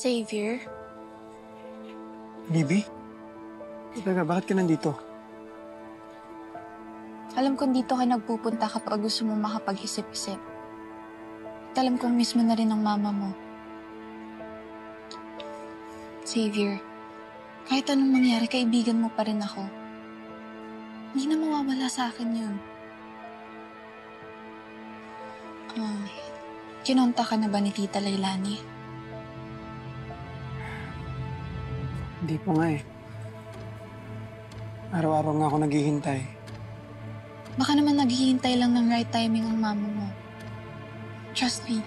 Xavier? Libby? Teka, bakit ka nandito? Alam kong dito ka nagpupunta kapag gusto mo makapag-isip-isip. At alam kong miss mo na rin ang mama mo. Xavier, kahit anong mangyari, kaibigan mo pa rin ako. Hindi na mawawala sa akin yun. Kinonta ka na ba ni Tita Lailani? Hindi pa nga eh. Araw-araw nga ako naghihintay. Baka naman naghihintay lang ng right timing ang mama mo. Trust me,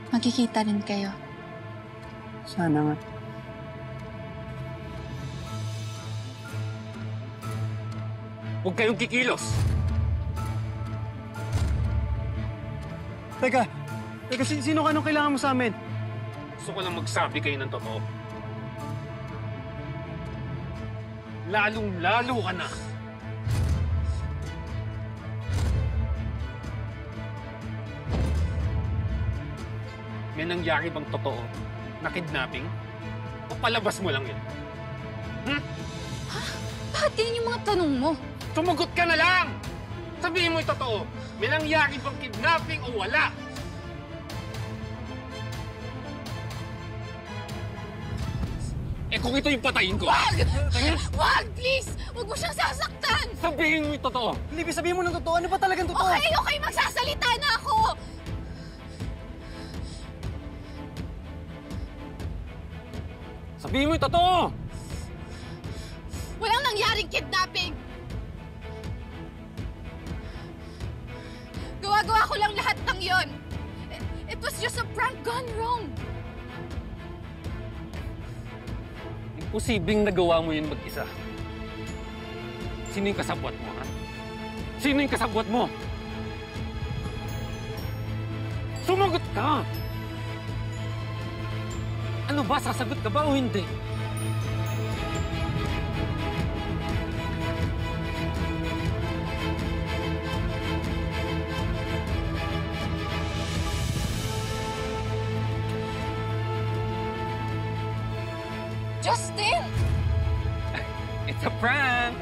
magkikita rin kayo. Sana nga. Huwag kayong kikilos! Teka, sino ka nung kailangan mo sa amin? Gusto ko lang magsabi kayo ng totoo. Lalong-lalo ka na! May nangyari bang totoo na kidnapping? O palabas mo lang yun? Bakit ganyan yung mga tanong mo? Sumagot ka na lang! Sabihin mo yung totoo. May nangyari bang kidnapping o wala? Eh kung ito yung patayin ko... Wag! Wag! Please! Huwag mo siyang sasaktan! Sabihin mo yung totoo! Libby, sabihin mo ng totoo. Ano ba talagang totoo? Okay! Magsasalita na ako! Sabihin mo yung totoo! Walang nangyaring kidnapping! Gawa-gawa ko lang lahat ng yon. It was just a prank gone wrong. Imposibleng nagawa mo yun mag-isa. Sino yung kasabwat mo, ha? Sino yung kasabwat mo? Sumagot ka! Ano ba? Sasagot ka ba o hindi? Justin! It's a prank!